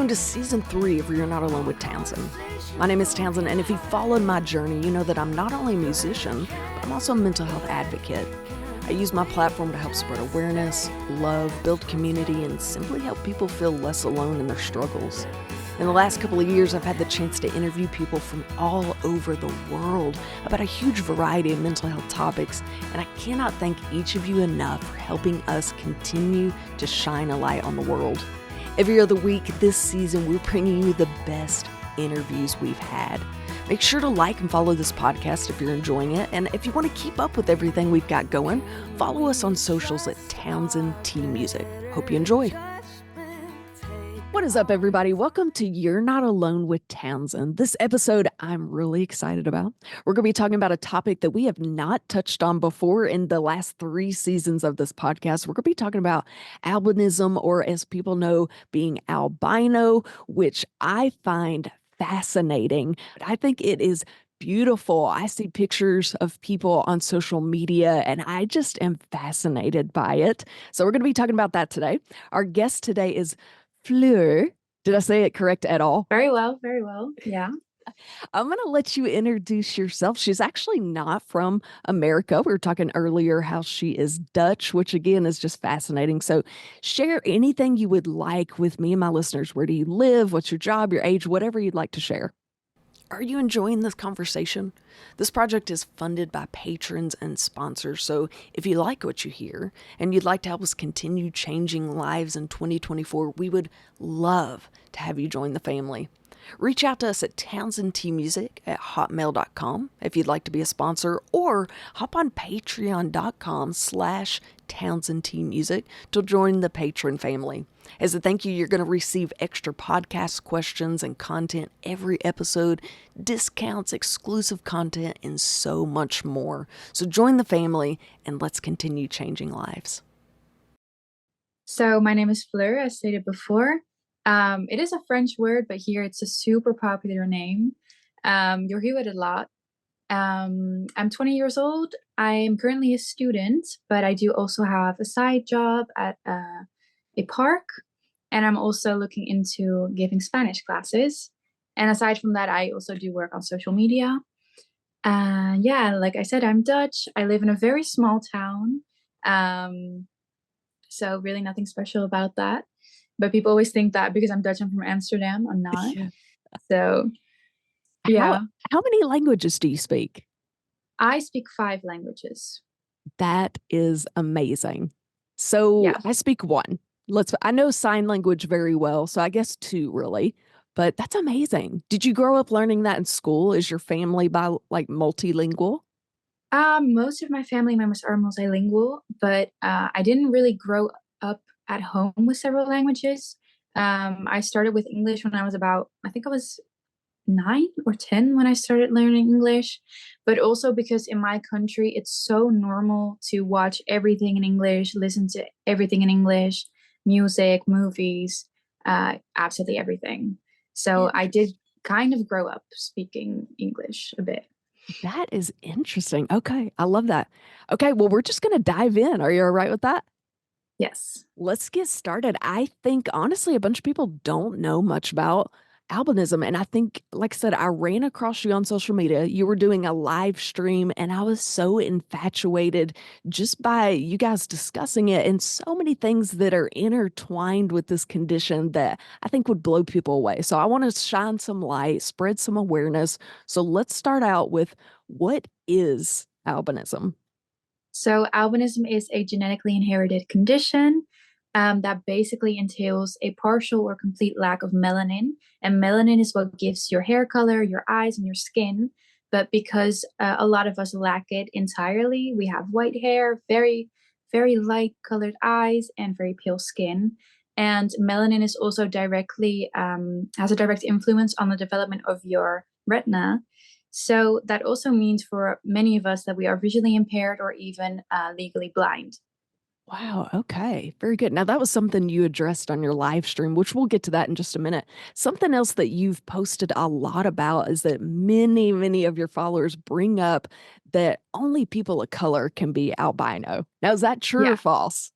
Welcome to Season 3 of You're Not Alone with Townsend. My name is Townsend, and if you've followed my journey, you know that I'm not only a musician, but I'm also a mental health advocate. I use my platform to help spread awareness, love, build community, and simply help people feel less alone in their struggles. In the last couple of years, I've had the chance to interview people from all over the world about a huge variety of mental health topics, and I cannot thank each of you enough for helping us continue to shine a light on the world. Every other week this season, we're bringing you the best interviews we've had. Make sure to like and follow this podcast if you're enjoying it. And if you want to keep up with everything we've got going, follow us on socials at Townsendtmusic. Hope you enjoy. What is up, everybody? Welcome to You're Not Alone with Townsend. This episode I'm really excited about. We're going to be talking about a topic that we have not touched on before in the last 3 seasons of this podcast. We're going to be talking about albinism, or as people know, being albino, which I find fascinating. I think it is beautiful. I see pictures of people on social media and I just am fascinated by it. So we're going to be talking about that today. Our guest today is Fleur. Did I say it correct at all? Very well. Yeah. I'm going to let you introduce yourself. She's actually not from America. We were talking earlier how she is Dutch, which again is just fascinating. So share anything you would like with me and my listeners. Where do you live? What's your job, your age, whatever you'd like to share. Are you enjoying this conversation? This project is funded by patrons and sponsors, so if you like what you hear and you'd like to help us continue changing lives in 2024, we would love to have you join the family. Reach out to us at townsendtmusic@hotmail.com if you'd like to be a sponsor, or hop on patreon.com/townsendtmusic to join the patron family. As a thank you, you're going to receive extra podcast questions and content every episode, discounts, exclusive content, and so much more. So join the family and let's continue changing lives. So my name is Fleur, as stated before. It is a French word, but here it's a super popular name. You'll hear it a lot. I'm 20 years old. I'm currently a student, but I do also have a side job at a park, and I'm also looking into giving Spanish classes. And aside from that, I also do work on social media. Yeah, like I said, I'm Dutch. I live in a very small town. So really nothing special about that. But people always think that because I'm Dutch, I'm from Amsterdam. I'm not. Yeah. So, yeah. How many languages do you speak? I speak 5 languages. That is amazing. So yeah. I speak 1. I know sign language very well, so I guess 2 really. But that's amazing. Did you grow up learning that in school? Is your family multilingual? Most of my family members are multilingual, but I didn't really grow up at home with several languages. I started with English when I was I think I was 9 or 10 when I started learning English, but also because in my country, it's so normal to watch everything in English, listen to everything in English, music, movies, absolutely everything. So I did kind of grow up speaking English a bit. That is interesting. Okay. I love that. Okay. Well, we're just going to dive in. Are you all right with that? Yes. Let's get started. I think, honestly, a bunch of people don't know much about albinism. And I think, like I said, I ran across you on social media. You were doing a live stream, and I was so infatuated just by you guys discussing it and so many things that are intertwined with this condition that I think would blow people away. So I want to shine some light, spread some awareness. So let's start out with, what is albinism? So albinism is a genetically inherited condition that basically entails a partial or complete lack of melanin. And melanin is what gives your hair color, your eyes, and your skin. But because a lot of us lack it entirely, we have white hair, very, very light colored eyes, and very pale skin. And melanin is also has a direct influence on the development of your retina. So that also means for many of us that we are visually impaired or even legally blind. Wow. Okay. Very good. Now, that was something you addressed on your live stream, which we'll get to that in just a minute. Something else that you've posted a lot about is that many, many of your followers bring up that only people of color can be albino. Now, is that true or false?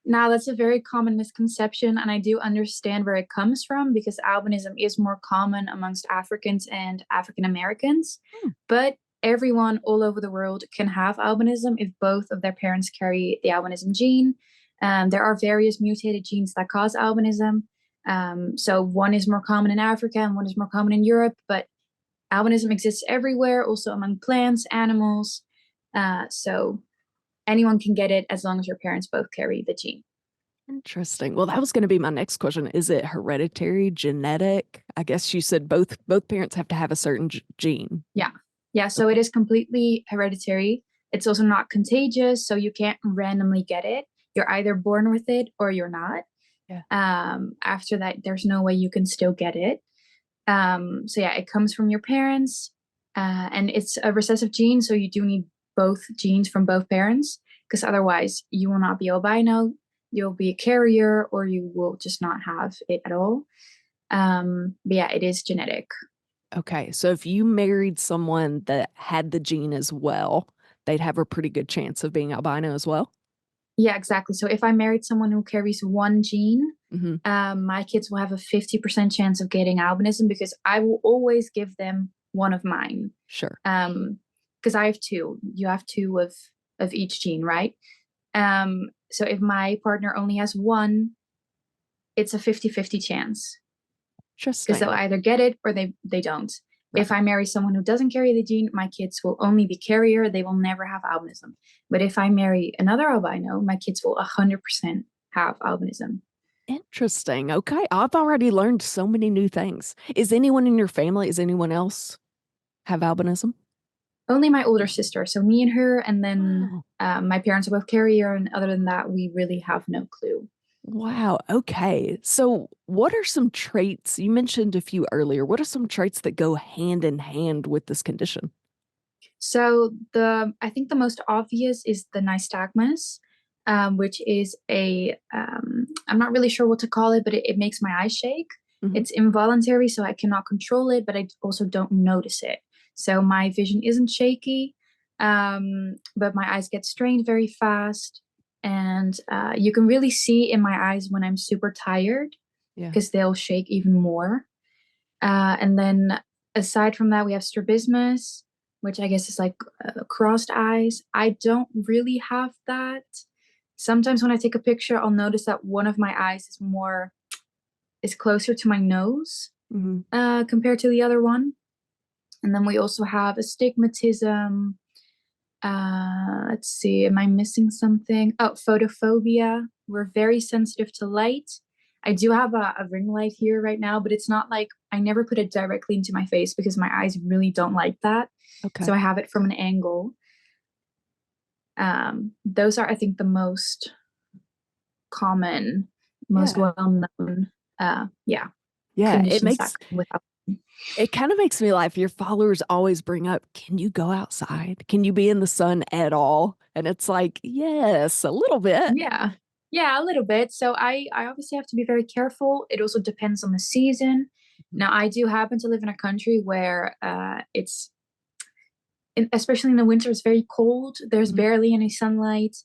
Now, that's a very common misconception, and I do understand where it comes from because albinism is more common amongst Africans and African Americans. Hmm. But everyone all over the world can have albinism if both of their parents carry the albinism gene. There are various mutated genes that cause albinism. So one is more common in Africa and one is more common in Europe, but albinism exists everywhere, also among plants, animals. So anyone can get it as long as your parents both carry the gene. Interesting. Well, that was going to be my next question. Is it hereditary, genetic? I guess you said both parents have to have a certain gene. Yeah. Yeah. So Okay. it is completely hereditary. It's also not contagious, so you can't randomly get it. You're either born with it or you're not. Yeah. After that, there's no way you can still get it. So yeah, it comes from your parents, and it's a recessive gene, so you do need both genes from both parents, because otherwise you will not be albino, you'll be a carrier, or you will just not have it at all. But yeah, it is genetic. Okay. So if you married someone that had the gene as well, they'd have a pretty good chance of being albino as well. Yeah, exactly. So if I married someone who carries one gene, Mm-hmm. my kids will have a 50% chance of getting albinism because I will always give them one of mine. Sure. Because I have two. You have two of each gene, right? So if my partner only has one, it's a 50-50 chance because they'll Interesting. either get it or they don't. Right. If I marry someone who doesn't carry the gene, my kids will only be carrier. They will never have albinism. But if I marry another albino, my kids will 100% have albinism. Interesting. Okay. I've already learned so many new things. Is anyone else have albinism? Only my older sister. So me and her, and then Wow. my parents are both carrier. And other than that, we really have no clue. Wow. Okay. So, what are some traits? You mentioned a few earlier. What are some traits that go hand in hand with this condition? So I think the most obvious is the nystagmus, which is I'm not really sure what to call it, but it makes my eyes shake. Hmm. It's involuntary, so I cannot control it, but I also don't notice it. So my vision isn't shaky, but my eyes get strained very fast. And you can really see in my eyes when I'm super tired Yeah. because they'll shake even more. And then aside from that, we have strabismus, which I guess is like crossed eyes. I don't really have that. Sometimes when I take a picture, I'll notice that one of my eyes is closer to my nose Hmm. compared to the other one. And then we also have astigmatism. Let's see, am I missing something? Oh, photophobia. We're very sensitive to light. I do have a ring light here right now, but it's not like I never put it directly into my face because my eyes really don't like that. So Okay. I have it from an angle. Those are, I think, the most common, most Yeah. well-known, yeah, Yeah. conditions that come with. It kind of makes me laugh. Your followers always bring up, can you go outside? Can you be in the sun at all? And it's like, yes, a little bit. Yeah. Yeah, a little bit. So I obviously have to be very careful. It also depends on the season. Now, I do happen to live in a country where especially in the winter, it's very cold. There's Mhm. barely any sunlight.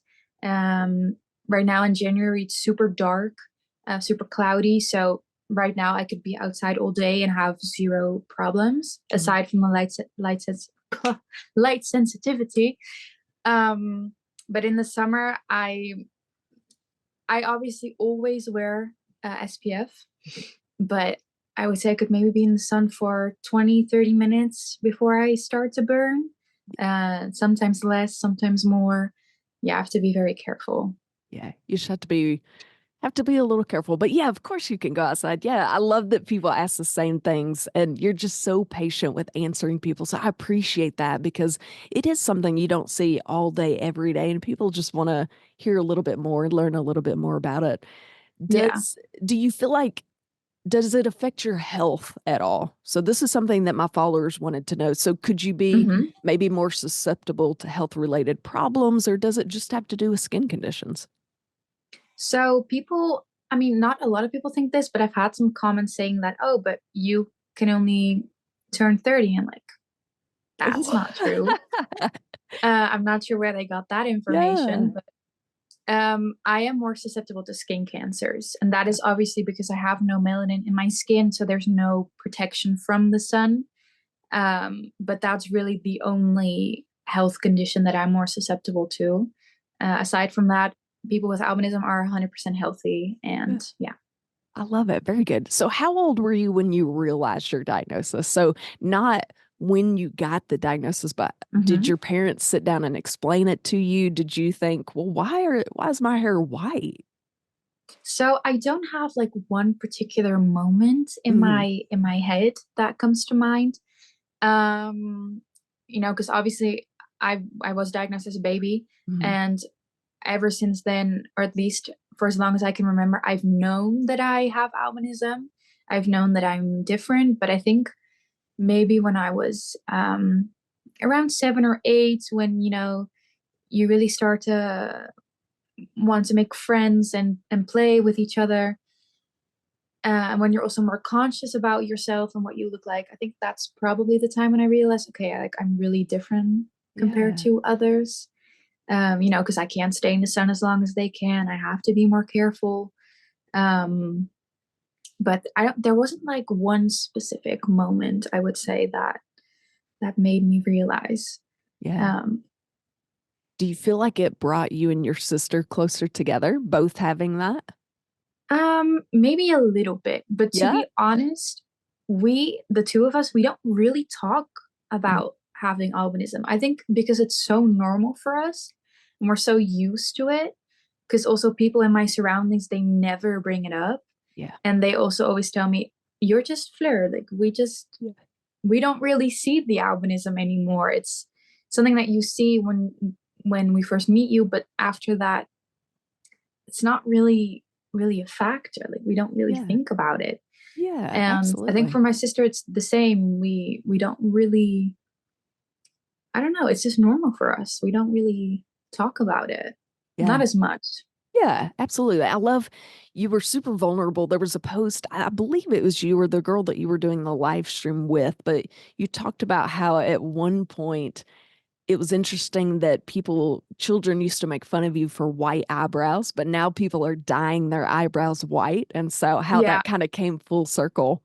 Right now in January, it's super dark, super cloudy. So right now, I could be outside all day and have zero problems, Mhm. aside from the light sensitivity. But in the summer, I obviously always wear SPF, but I would say I could maybe be in the sun for 20, 30 minutes before I start to burn. Sometimes less, sometimes more. You have to be very careful. Yeah, you just have to be a little careful. But yeah, of course you can go outside. Yeah, I love that people ask the same things and you're just so patient with answering people. So I appreciate that because it is something you don't see all day, every day, and people just want to hear a little bit more and learn a little bit more about it. Yeah. Do you feel like does it affect your health at all? So this is something that my followers wanted to know. So could you be Hmm. maybe more susceptible to health related problems or does it just have to do with skin conditions? So people, I mean, not a lot of people think this, but I've had some comments saying that, oh, but you can only turn 30. And like, that's not true. I'm not sure where they got that Yeah. information, but I am more susceptible to skin cancers, and that is obviously because I have no melanin in my skin, so there's no protection from the sun. But that's really the only health condition that I'm more susceptible to. Aside from that, people with albinism are 100% healthy, Yeah. and yeah. I love it. Very good. So, how old were you when you realized your diagnosis? So, not when you got the diagnosis, but did Mhm. your parents sit down and explain it to you? Did you think, well, why is my hair white? So I don't have like one particular moment in Hmm. my head that comes to mind. Um, because obviously I was diagnosed as a baby, Hmm. and ever since then, or at least for as long as I can remember, I've known that I have albinism. I've known that I'm different, but I think maybe when I was around 7 or 8, when you really start to want to make friends and play with each other, and when you're also more conscious about yourself and what you look like, I think that's probably the time when I realized, okay, like I'm really different compared Yeah. to others. Because I can't stay in the sun as long as they can. I have to be more careful. Um, but I don't, there wasn't like one specific moment I would say that made me realize. Yeah. Um, Do you feel like it brought you and your sister closer together, both having that? Maybe a little bit, but to Yeah. be honest, the two of us, we don't really talk Mm. about having albinism. I think because it's so normal for us and we're so used to it. Because also people in my surroundings, they never bring it up. Yeah. And they also always tell me, you're just Fleur. Like Yeah. we don't really see the albinism anymore. It's something that you see when we first meet you, but after that, it's not really a factor. Like we don't really Yeah. think about it. Yeah. And I think for Absolutely. my sister, it's the same. We don't really, I don't know, it's just normal for us. We don't really talk about it. Not Yeah. as much. Yeah, absolutely. I love you were super vulnerable. There was a post, I believe it was you or the girl that you were doing the live stream with, but you talked about how at one point it was interesting that children used to make fun of you for white eyebrows, but now people are dyeing their eyebrows white. And so how Yeah. that kind of came full circle.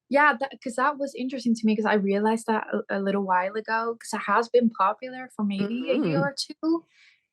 Yeah, because that was interesting to me because I realized that a little while ago because it has been popular for maybe a year Hmm. or two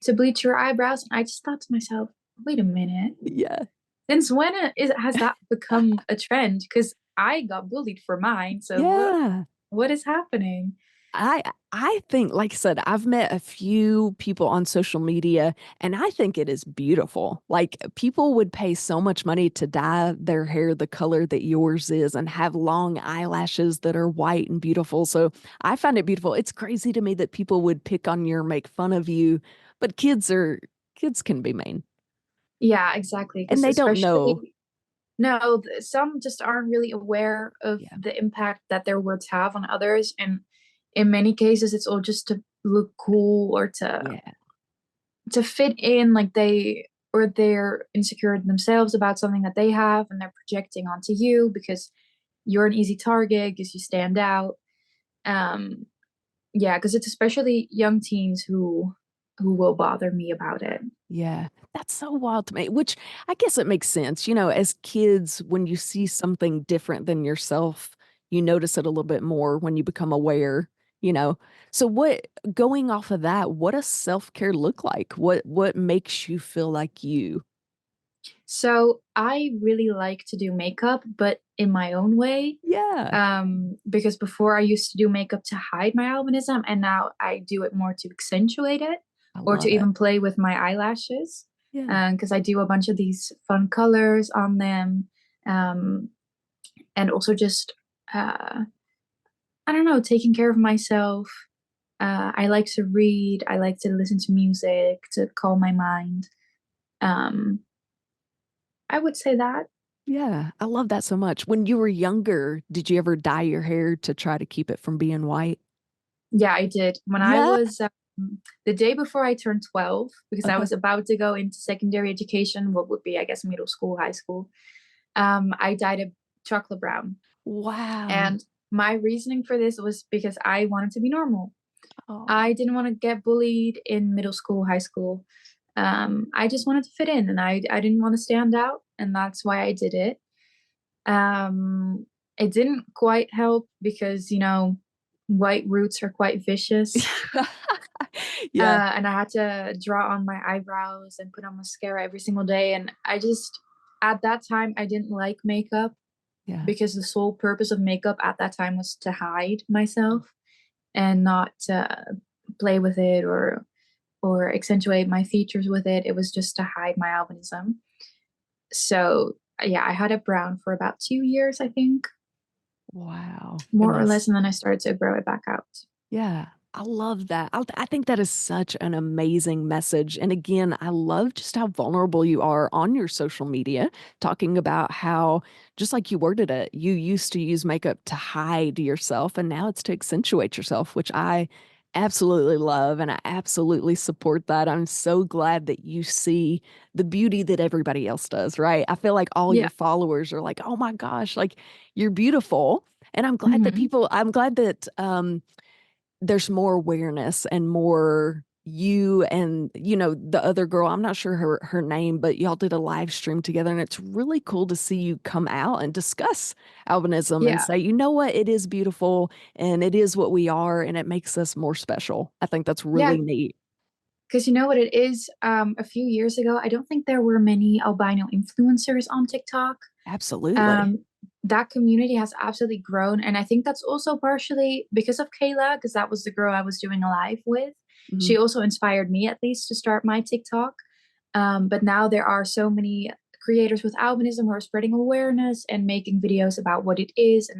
to bleach your eyebrows. And I just thought to myself, wait a minute, Yeah. since when has that become a trend? Because I got bullied for mine. So Yeah. what is happening? I I think, like I said, I've met a few people on social media, and I think it is beautiful. Like people would pay so much money to dye their hair the color that yours is and have long eyelashes that are white and beautiful. So I find it beautiful. It's crazy to me that people would pick on you or make fun of you, but kids can be mean. Yeah, exactly. And Because they don't know. especially no, some just aren't really aware of Yeah. the impact that their words have on others, and in many cases, it's all just to look cool or Yeah. to fit in, like they're insecure themselves about something that they have, and they're projecting onto you because you're an easy target because you stand out. Um, yeah, because it's especially young teens who will bother me about it. Yeah, that's so wild to me, which I guess it makes sense. As kids, when you see something different than yourself, you notice it a little bit more when you become aware, you know. So going off of that, what does self-care look like? What makes you feel like you? So I really like to do makeup, but in my own way. Yeah, Because before I used to do makeup to hide my albinism, and now I do it more to accentuate it I or to love it. even play with my eyelashes. Yeah. Because I do a bunch of these fun colors on them. Um, and also just, I don't know, taking care of myself. I like to read, I like to listen to music to calm my mind. Um, I would say that. Yeah, I love that so much. When you were younger, did you ever dye your hair to try to keep it from being white? Yeah, I did. When I Yeah. was the day before I turned 12, because I Uh-huh. was about to go into secondary education, what would be, I guess, middle school, high school, I dyed it chocolate brown. Wow. And my reasoning for this was because I wanted to be normal. Oh. I didn't want to get bullied in middle school, high school. I just wanted to fit in, and I didn't want to stand out, and that's why I did it. It didn't quite help because, white roots are quite vicious. Yeah. And I had to draw on my eyebrows and put on mascara every single day. And at that time, I didn't like makeup Yeah. because the sole purpose of makeup at that time was to hide myself and not to play with it or accentuate my features with it. It was just to hide my albinism. So yeah, I had it brown for about 2 years, I think, Wow. more or Goodness. less, and then I started to grow it back out. Yeah, I love that. I think that is such an amazing message. And again, I love just how vulnerable you are on your social media, talking about how, just like you worded it, you used to use makeup to hide yourself, and now it's to accentuate yourself, which I absolutely love. And I absolutely support that. I'm so glad that you see the beauty that everybody else does, right? I feel like all your Yeah. followers are like, oh my gosh, like you're beautiful. And Hmm. I'm glad that, there's more awareness and more you and the other girl, I'm not sure her name, but y'all did a live stream together, and it's really cool to see you come out and discuss albinism and Yeah. say, you know what, it is beautiful and it is what we are and it makes us more special. I think that's Yeah. really neat. Because you know what it is? A few years ago, I don't think there were many albino influencers on TikTok. Absolutely. Um, that community has absolutely grown. And I think that's also partially because of Kayla, because that was the girl I was doing a live with. Mhm. She also inspired me, at least, to start my TikTok. But now there are so many creators with albinism who are spreading awareness and making videos about what it is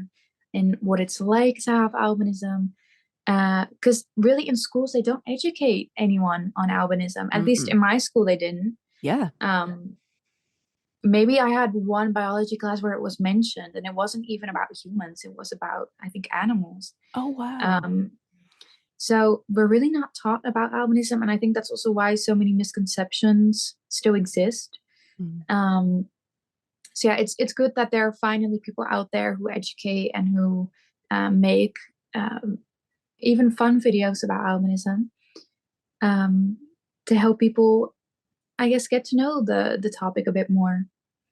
and what it's like to have albinism. Because really in schools they don't educate anyone on albinism. At least Mm-mm. in my school they didn't. Yeah. Um, maybe I had one biology class where it was mentioned, and it wasn't even about humans. It was about, I think, animals. Oh, wow. Um, so we're really not taught about albinism, and I think that's also why so many misconceptions still exist. Mm. Um, so yeah, it's good that there are finally people out there who educate and who make um, even fun videos about albinism, um, to help people, I guess, get to know the topic a bit more.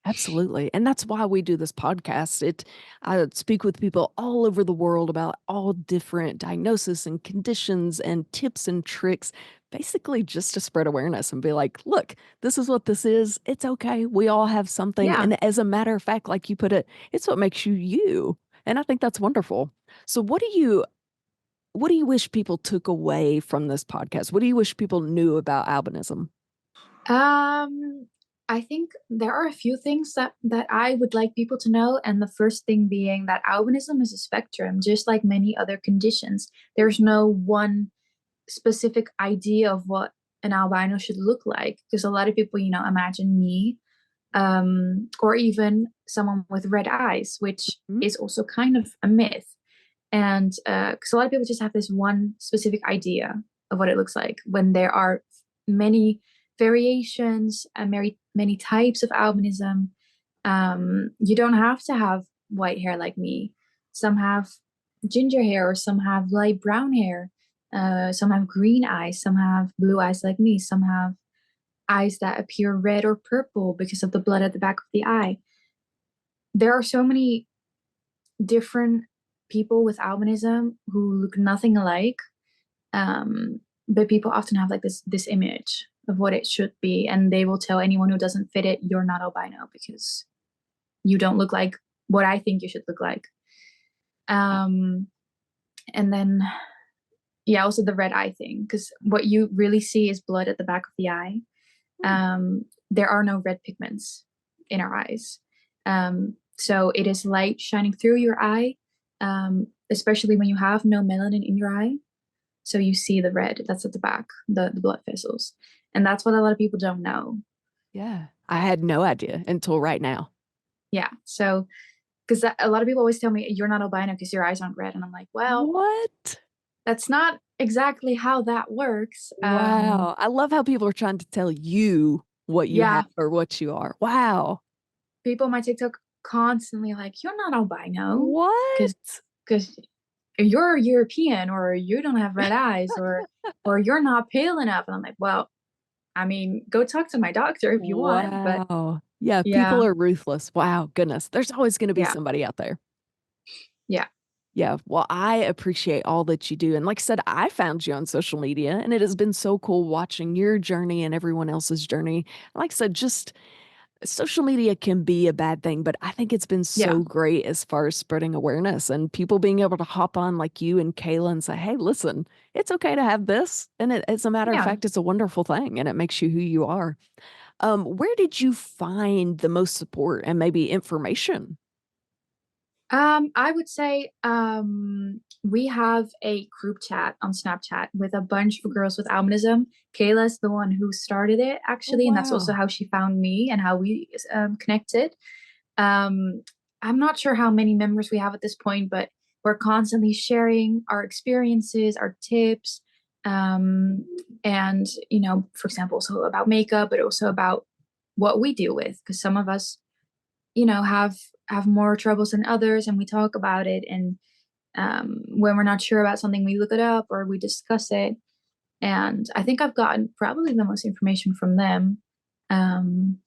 Absolutely. And that's why we do this podcast. I speak with people all over the world about all different diagnoses and conditions and tips and tricks, basically just to spread awareness and be like, look, this is what this is. It's okay. We all have something. Yeah. And as a matter of fact, like you put it, it's what makes you you. And I think that's wonderful. So what do you wish people took away from this podcast? What do you wish people knew about albinism? Um, I think there are a few things that I would like people to know, and the first thing being that albinism is a spectrum, just like many other conditions. There's no one specific idea of what an albino should look like, because a lot of people, imagine me, or even someone with red eyes, which Mhm. is also kind of a myth. And because a lot of people just have this one specific idea of what it looks like, when there are many variations and many types of albinism. You don't have to have white hair like me. Some have ginger hair, or some have light brown hair. Some have green eyes, some have blue eyes like me, some have eyes that appear red or purple because of the blood at the back of the eye. There are so many different people with albinism who look nothing alike. Um, but people often have like this image of what it should be, and they will tell anyone who doesn't fit it, "You're not albino because you don't look like what I think you should look like." Um, and then yeah, also the red eye thing, because what you really see is blood at the back of the eye. There are no red pigments in our eyes. So it is light shining through your eye, especially when you have no melanin in your eye. So you see the red that's at the back, the blood vessels. And that's what a lot of people don't know. Yeah. I had no idea until right now. Yeah. So, because a lot of people always tell me, "You're not albino because your eyes aren't red." And I'm like, well, What? that's not exactly how that works. Wow. I love how people are trying to tell you what you have Yeah. or what you are. Wow. People on my TikTok constantly like, "You're not albino because What? because you're European, or you don't have red eyes, or you're not pale enough." And I'm like, well, I mean, go talk to my doctor if you want, but Wow. Yeah, people yeah, are ruthless. Wow, goodness. There's always going to be yeah, somebody out there. yeah, Yeah, well, I appreciate all that you do. And like I said, I found you on social media, and it has been so cool watching your journey and everyone else's journey. Like I said, just social media can be a bad thing, but I think it's been yeah, so great as far as spreading awareness and people being able to hop on like you and Kayla and say, hey, listen, it's okay to have this. And as a matter of yeah. fact, it's a wonderful thing and it makes you who you are. Where did you find the most support and maybe information? I would say we have a group chat on Snapchat with a bunch of girls with albinism. Kayla's the one who started it Oh, actually, and that's also wow. how she found me and how we connected. Um, I'm not sure how many members we have at this point, but we're constantly sharing our experiences, our tips, um, and for example, also about makeup, but also about what we deal with, because some of us have more troubles than others, and we talk about it. And when we're not sure about something, we look it up or we discuss it. And I think I've gotten probably the most information from them. um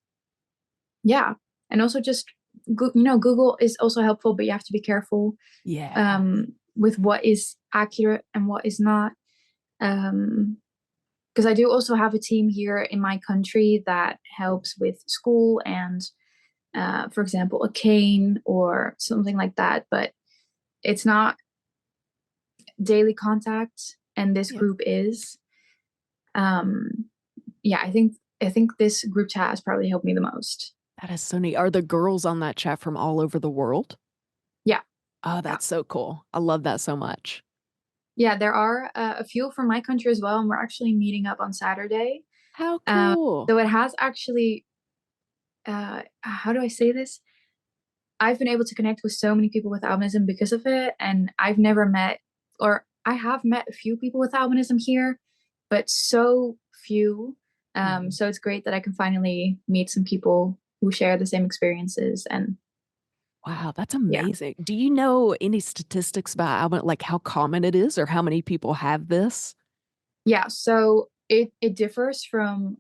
yeah, and also just Google is also helpful, but you have to be careful Yeah. with what is accurate and what is not. um because I do also have a team here in my country that helps with school and for example, a cane or something like that, but it's not daily contact, and this Yeah. group is. Um, yeah, I think this group chat has probably helped me the most. That is so neat. Are the girls on that chat from all over the world? Yeah, Oh, yeah, that's so cool. I love that so much. yeah. There are a few from my country as well, and we're actually meeting up on Saturday. How cool. So it has actually, how do I say this? I've been able to connect with so many people with albinism because of it, and I've never met, or I have met a few people with albinism here, but so few. Mhm. So it's great that I can finally meet some people who share the same experiences. And Wow, that's yeah, amazing. Do you know any statistics about like how common it is or how many people have this? yeah. So it differs from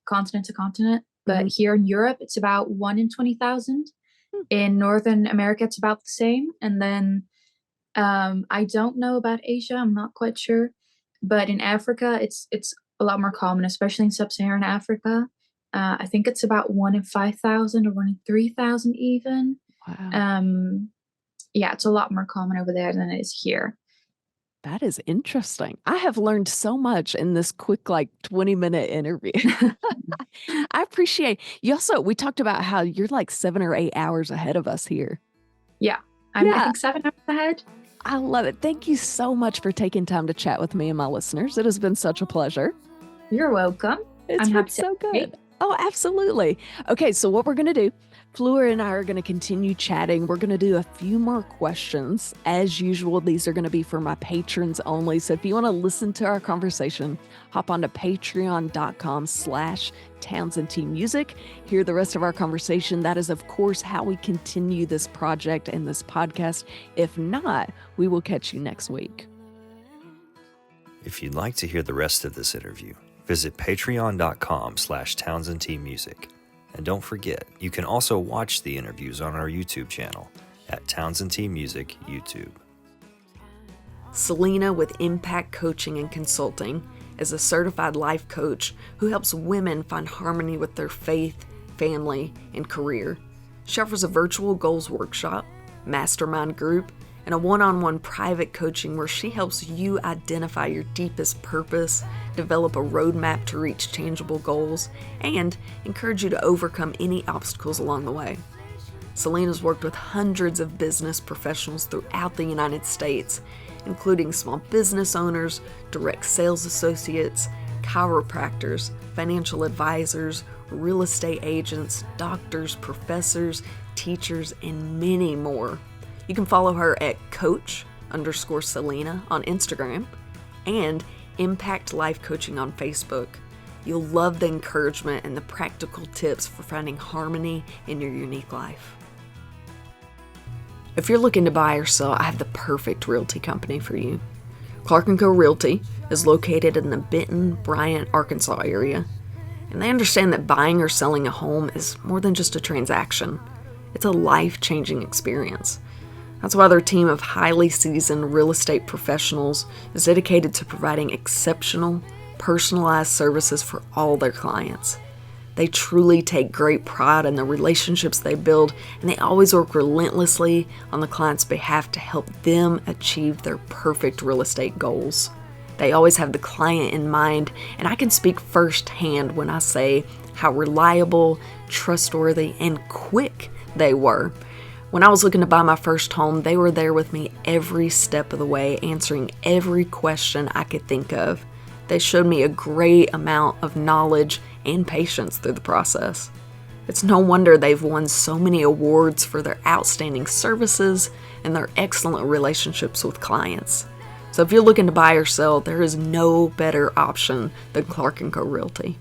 continent to continent, but Mhm. here in Europe, it's about 1 in 20,000. Hmm. In Northern America, it's about the same, and then I don't know about Asia. I'm not quite sure, but in Africa, it's a lot more common, especially in sub-Saharan Africa. I think it's about 1 in 5,000 or 1 in 3,000 even. Wow, Um, yeah, it's a lot more common over there than it is here. that is interesting. I have learned so much in this quick, like 20-minute interview. I appreciate you. Also, we talked about how you're like 7 or 8 hours ahead of us here. Yeah, I Yeah, think 7 hours ahead. I love it. Thank you so much for taking time to chat with me and my listeners. It has been such a pleasure. You're welcome. It's I'm been happy to so help. good. Oh, absolutely. Okay, so what we're going to do, Fleur and I are going to continue chatting. We're going to do a few more questions. As usual, these are going to be for my patrons only. So if you want to listen to our conversation, hop on to patreon.com/Townsendtmusic. Hear the rest of our conversation. That is, of course, how we continue this project and this podcast. If not, we will catch you next week. If you'd like to hear the rest of this interview, visit patreon.com/Townsendtmusic. And don't forget, you can also watch the interviews on our YouTube channel at Townsendtmusic YouTube. Selena with Impact Coaching and Consulting is a certified life coach who helps women find harmony with their faith, family, and career. She offers a virtual goals workshop, mastermind group, and a one-on-one private coaching where she helps you identify your deepest purpose, develop a roadmap to reach tangible goals, and encourage you to overcome any obstacles along the way. Selena's worked with hundreds of business professionals throughout the United States, including small business owners, direct sales associates, chiropractors, financial advisors, real estate agents, doctors, professors, teachers, and many more. You can follow her at coach_Selena on Instagram and Impact Life Coaching on Facebook. You'll love the encouragement and the practical tips for finding harmony in your unique life. If you're looking to buy or sell, I have the perfect realty company for you. Clark & Co. Realty is located in the Benton, Bryant, Arkansas area. And they understand that buying or selling a home is more than just a transaction. It's a life-changing experience. That's why their team of highly seasoned real estate professionals is dedicated to providing exceptional, personalized services for all their clients. They truly take great pride in the relationships they build, and they always work relentlessly on the client's behalf to help them achieve their perfect real estate goals. They always have the client in mind, and I can speak firsthand when I say how reliable, trustworthy, and quick they were. When I was looking to buy my first home, they were there with me every step of the way, answering every question I could think of. They showed me a great amount of knowledge and patience through the process. It's no wonder they've won so many awards for their outstanding services and their excellent relationships with clients. So if you're looking to buy or sell, there is no better option than Clark & Co. Realty.